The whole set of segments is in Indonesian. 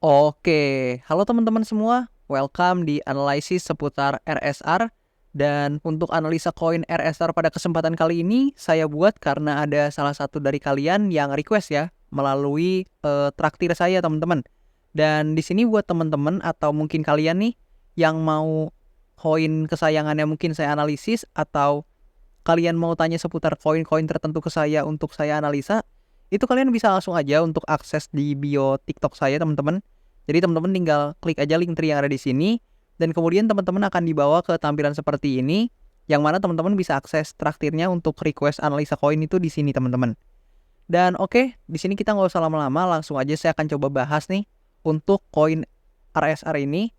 Oke, halo teman-teman semua. Welcome di analisis seputar RSR. Dan untuk analisa koin RSR pada kesempatan kali ini saya buat karena ada salah satu dari kalian yang request ya melalui traktir saya teman-teman. Dan di sini buat teman-teman atau mungkin kalian nih yang mau koin kesayangannya mungkin saya analisis atau kalian mau tanya seputar koin-koin tertentu ke saya untuk saya analisa, itu kalian bisa langsung aja untuk akses di bio TikTok saya teman-teman. Jadi teman-teman tinggal klik aja link tree yang ada di sini dan kemudian teman-teman akan dibawa ke tampilan seperti ini yang mana teman-teman bisa akses traktirnya untuk request analisa koin itu di sini teman-teman. Dan oke, di sini kita nggak usah lama-lama, langsung aja saya akan coba bahas nih untuk koin RSR ini.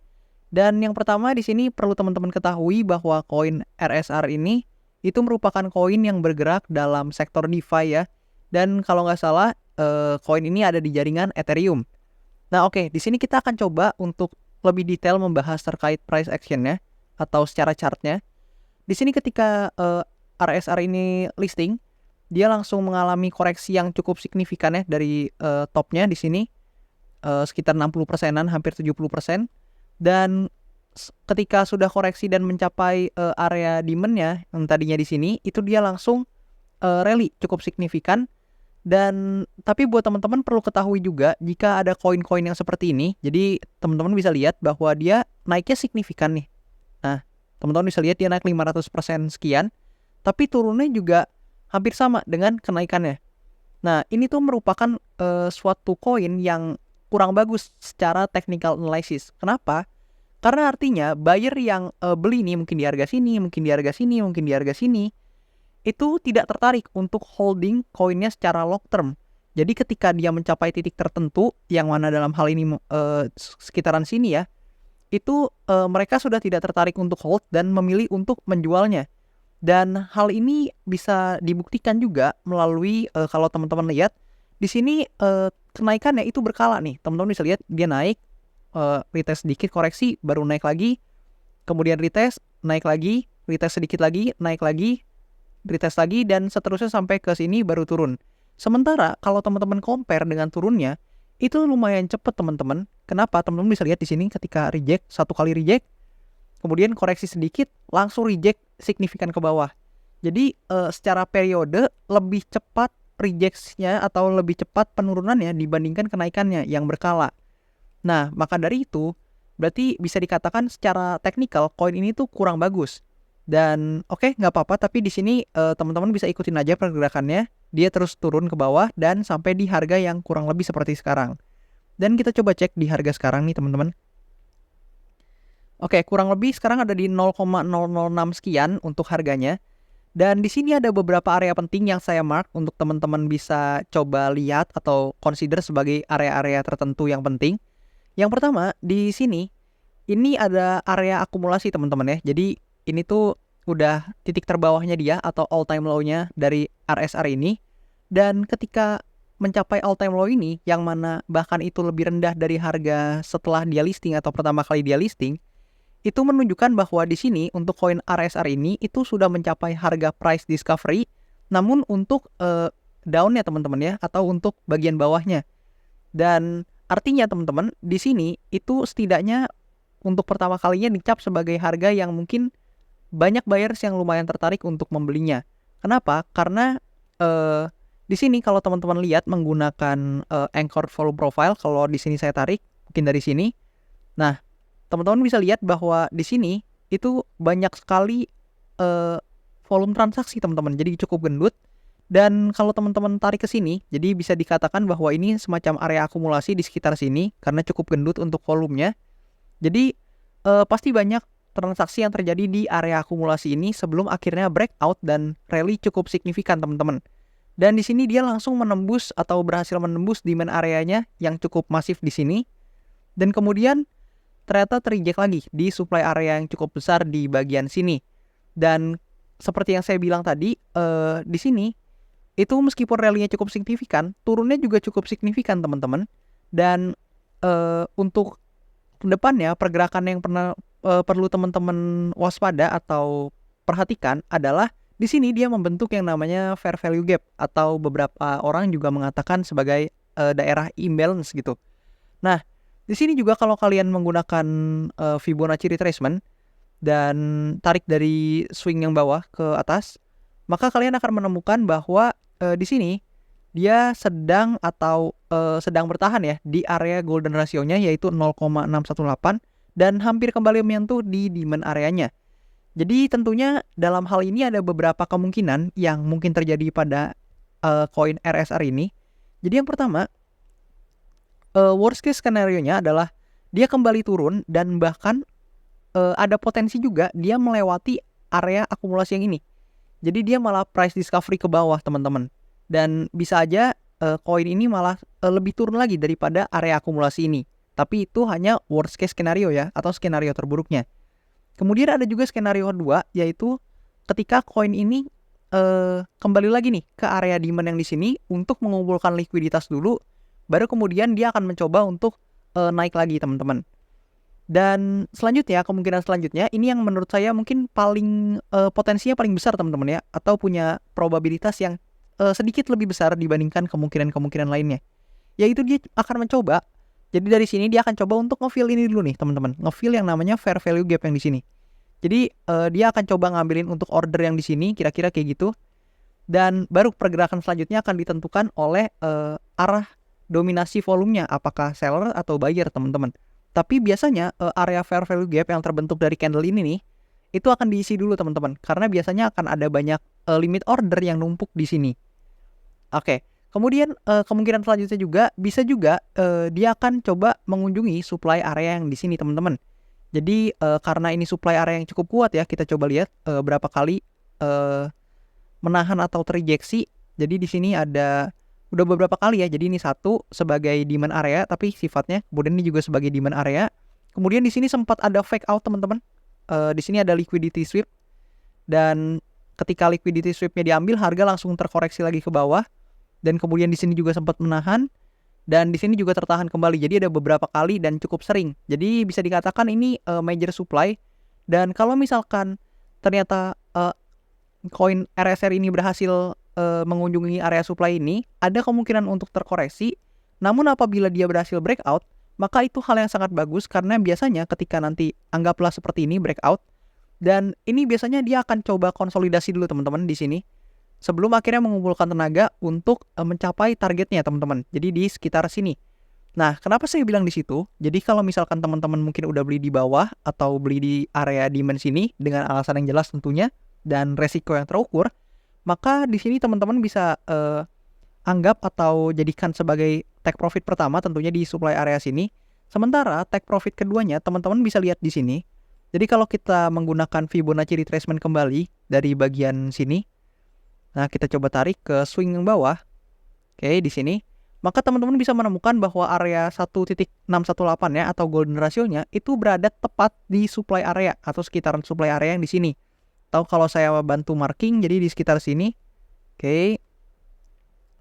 Dan yang pertama di sini perlu teman-teman ketahui bahwa koin RSR ini itu merupakan koin yang bergerak dalam sektor DeFi ya. Dan kalau nggak salah, koin ini ada di jaringan Ethereum. Nah oke, di sini kita akan coba untuk lebih detail membahas terkait price action-nya atau secara chartnya. Di sini ketika RSR ini listing, dia langsung mengalami koreksi yang cukup signifikan ya dari topnya di sini sekitar 60%-an, hampir 70%. Dan ketika sudah koreksi dan mencapai area demand-nya yang tadinya di sini, itu dia langsung rally cukup signifikan. Dan tapi buat teman-teman perlu ketahui juga jika ada koin-koin yang seperti ini, jadi teman-teman bisa lihat bahwa dia naiknya signifikan nih. Nah, teman-teman bisa lihat dia naik 500% sekian, tapi turunnya juga hampir sama dengan kenaikannya. Nah, ini tuh merupakan suatu koin yang kurang bagus secara technical analysis. Kenapa? Karena artinya buyer yang beli nih mungkin di harga sini, mungkin di harga sini, mungkin di harga sini, itu tidak tertarik untuk holding koinnya secara long term. Jadi ketika dia mencapai titik tertentu, yang mana dalam hal ini sekitaran sini ya, itu mereka sudah tidak tertarik untuk hold dan memilih untuk menjualnya. Dan hal ini bisa dibuktikan juga melalui kalau teman-teman lihat di sini kenaikannya itu berkala nih. Teman-teman bisa lihat dia naik, retest sedikit koreksi, baru naik lagi, kemudian retest, naik lagi, retest sedikit lagi, naik lagi, retest lagi, dan seterusnya sampai ke sini baru turun. Sementara kalau teman-teman compare dengan turunnya, itu lumayan cepet teman-teman. Kenapa? Teman-teman bisa lihat di sini ketika reject, satu kali reject, kemudian koreksi sedikit, langsung reject signifikan ke bawah. Jadi secara periode lebih cepat rejectnya atau lebih cepat penurunannya dibandingkan kenaikannya yang berkala. Nah, maka dari itu, berarti bisa dikatakan secara teknikal koin ini tuh kurang bagus. Dan oke, nggak apa-apa, tapi di sini teman-teman bisa ikutin aja pergerakannya. Dia terus turun ke bawah dan sampai di harga yang kurang lebih seperti sekarang. Dan kita coba cek di harga sekarang nih teman-teman. Oke, kurang lebih sekarang ada di 0,006 sekian untuk harganya. Dan di sini ada beberapa area penting yang saya mark untuk teman-teman bisa coba lihat atau consider sebagai area-area tertentu yang penting. Yang pertama, di sini ini ada area akumulasi teman-teman ya. Jadi ini tuh udah titik terbawahnya dia atau all time low-nya dari RSR ini. Dan ketika mencapai all time low ini, yang mana bahkan itu lebih rendah dari harga setelah dia listing atau pertama kali dia listing, itu menunjukkan bahwa di sini untuk koin RSR ini itu sudah mencapai harga price discovery, namun untuk down-nya teman-teman ya, atau untuk bagian bawahnya. Dan artinya teman-teman, di sini itu setidaknya untuk pertama kalinya dicap sebagai harga yang mungkin banyak buyers yang lumayan tertarik untuk membelinya. Kenapa? Karena di sini kalau teman-teman lihat menggunakan anchor volume profile, kalau di sini saya tarik mungkin dari sini. Nah, teman-teman bisa lihat bahwa di sini itu banyak sekali volume transaksi teman-teman. Jadi cukup gendut. Dan kalau teman-teman tarik ke sini, jadi bisa dikatakan bahwa ini semacam area akumulasi di sekitar sini karena cukup gendut untuk volumenya. Jadi pasti banyak transaksi yang terjadi di area akumulasi ini sebelum akhirnya breakout dan rally cukup signifikan teman-teman. Dan di sini dia langsung menembus atau berhasil menembus demand areanya yang cukup masif di sini. Dan kemudian ternyata terjek lagi di supply area yang cukup besar di bagian sini. Dan seperti yang saya bilang tadi, di sini itu meskipun rally-nya cukup signifikan, turunnya juga cukup signifikan teman-teman. Dan untuk kedepannya pergerakan yang perlu teman-teman waspada atau perhatikan adalah di sini dia membentuk yang namanya fair value gap atau beberapa orang juga mengatakan sebagai daerah imbalance gitu. Nah, Di sini juga kalau kalian menggunakan Fibonacci retracement dan tarik dari swing yang bawah ke atas, maka kalian akan menemukan bahwa di sini dia sedang bertahan ya di area golden ratio-nya yaitu 0,618 dan hampir kembali menyentuh di demand areanya. Jadi tentunya dalam hal ini ada beberapa kemungkinan yang mungkin terjadi pada koin RSR ini. Jadi yang pertama, worst case skenario-nya adalah dia kembali turun dan bahkan ada potensi juga dia melewati area akumulasi yang ini. Jadi dia malah price discovery ke bawah teman-teman. Dan bisa aja koin ini malah lebih turun lagi daripada area akumulasi ini. Tapi itu hanya worst case skenario ya, atau skenario terburuknya. Kemudian ada juga skenario kedua, yaitu ketika koin ini kembali lagi nih ke area demand yang di sini untuk mengumpulkan likuiditas dulu, baru kemudian dia akan mencoba untuk naik lagi teman-teman. Dan kemungkinan selanjutnya ini yang menurut saya mungkin paling potensinya paling besar teman-teman ya, atau punya probabilitas yang sedikit lebih besar dibandingkan kemungkinan-kemungkinan lainnya, yaitu dia akan mencoba. Jadi dari sini dia akan coba untuk ngefill ini dulu nih teman-teman, ngefill yang namanya fair value gap yang di sini. Jadi dia akan coba ngambilin untuk order yang di sini kira-kira kayak gitu, dan baru pergerakan selanjutnya akan ditentukan oleh arah dominasi volumenya, apakah seller atau buyer teman-teman. Tapi biasanya area fair value gap yang terbentuk dari candle ini nih, itu akan diisi dulu teman-teman, karena biasanya akan ada banyak limit order yang numpuk di sini. Oke, kemudian kemungkinan selanjutnya juga bisa juga dia akan coba mengunjungi supply area yang di sini teman-teman. Jadi karena ini supply area yang cukup kuat ya, kita coba lihat berapa kali menahan atau terrejeksi. Jadi di sini udah beberapa kali ya. Jadi ini satu sebagai demand area tapi sifatnya, kemudian ini juga sebagai demand area. Kemudian di sini sempat ada fake out teman-teman. Di sini ada liquidity sweep, dan ketika liquidity sweepnya diambil, harga langsung terkoreksi lagi ke bawah, dan kemudian di sini juga sempat menahan, dan di sini juga tertahan kembali. Jadi ada beberapa kali dan cukup sering. Jadi bisa dikatakan ini major supply. Dan kalau misalkan ternyata koin RSR ini berhasil mengunjungi area supply ini, ada kemungkinan untuk terkoreksi. Namun apabila dia berhasil breakout, maka itu hal yang sangat bagus, karena biasanya ketika nanti anggaplah seperti ini breakout, dan ini biasanya dia akan coba konsolidasi dulu teman-teman di sini sebelum akhirnya mengumpulkan tenaga untuk mencapai targetnya teman-teman. Jadi di sekitar sini. Nah, kenapa saya bilang di situ? Jadi kalau misalkan teman-teman mungkin udah beli di bawah atau beli di area demand sini dengan alasan yang jelas tentunya dan resiko yang terukur, maka di sini teman-teman bisa anggap atau jadikan sebagai take profit pertama tentunya di supply area sini. Sementara take profit keduanya teman-teman bisa lihat di sini. Jadi kalau kita menggunakan Fibonacci retracement kembali dari bagian sini, nah kita coba tarik ke swing yang bawah, oke di sini, maka teman-teman bisa menemukan bahwa area 1.618 ya atau golden ratio-nya itu berada tepat di supply area atau sekitaran supply area yang di sini. Atau kalau saya bantu marking, jadi di sekitar sini. Oke.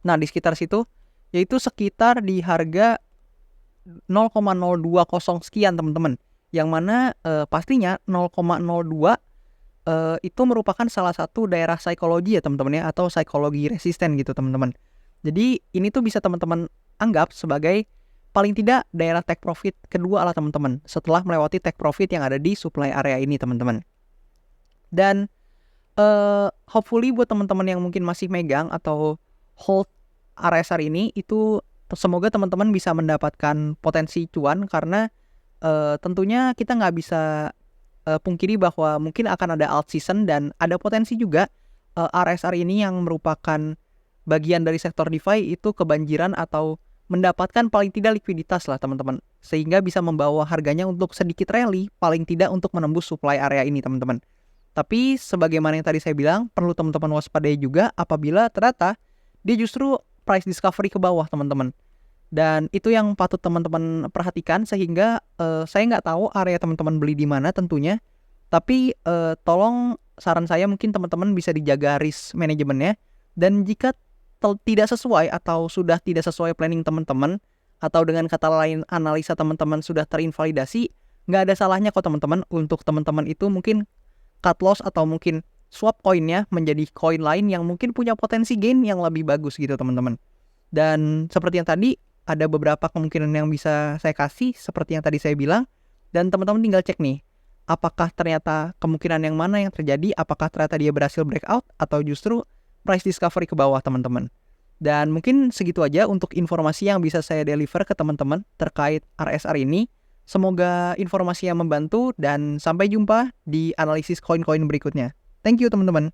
Nah, di sekitar situ, yaitu sekitar di harga 0,020 sekian, teman-teman. Yang mana pastinya 0,02 itu merupakan salah satu daerah psikologi ya, teman-teman ya, atau psikologi resisten gitu, teman-teman. Jadi, ini tuh bisa teman-teman anggap sebagai paling tidak daerah take profit kedua lah, teman-teman. Setelah melewati take profit yang ada di supply area ini, teman-teman. Dan hopefully buat teman-teman yang mungkin masih megang atau hold RSR ini, itu semoga teman-teman bisa mendapatkan potensi cuan, karena tentunya kita nggak bisa pungkiri bahwa mungkin akan ada alt season dan ada potensi juga RSR ini yang merupakan bagian dari sektor DeFi itu kebanjiran atau mendapatkan paling tidak likuiditas lah teman-teman, sehingga bisa membawa harganya untuk sedikit rally paling tidak untuk menembus supply area ini teman-teman. Tapi sebagaimana yang tadi saya bilang, perlu teman-teman waspadai juga apabila ternyata dia justru price discovery ke bawah teman-teman. Dan itu yang patut teman-teman perhatikan, sehingga saya nggak tahu area teman-teman beli di mana tentunya. Tapi tolong saran saya mungkin teman-teman bisa dijaga risk manajemennya. Dan jika tidak sesuai atau sudah tidak sesuai planning teman-teman, atau dengan kata lain analisa teman-teman sudah terinvalidasi, nggak ada salahnya kok teman-teman untuk teman-teman itu mungkin cut loss atau mungkin swap koinnya menjadi koin lain yang mungkin punya potensi gain yang lebih bagus gitu teman-teman. Dan seperti yang tadi, ada beberapa kemungkinan yang bisa saya kasih seperti yang tadi saya bilang, dan teman-teman tinggal cek nih, apakah ternyata kemungkinan yang mana yang terjadi, apakah ternyata dia berhasil breakout atau justru price discovery ke bawah teman-teman. Dan mungkin segitu aja untuk informasi yang bisa saya deliver ke teman-teman terkait RSR ini. Semoga informasi yang membantu dan sampai jumpa di analisis koin-koin berikutnya. Thank you teman-teman.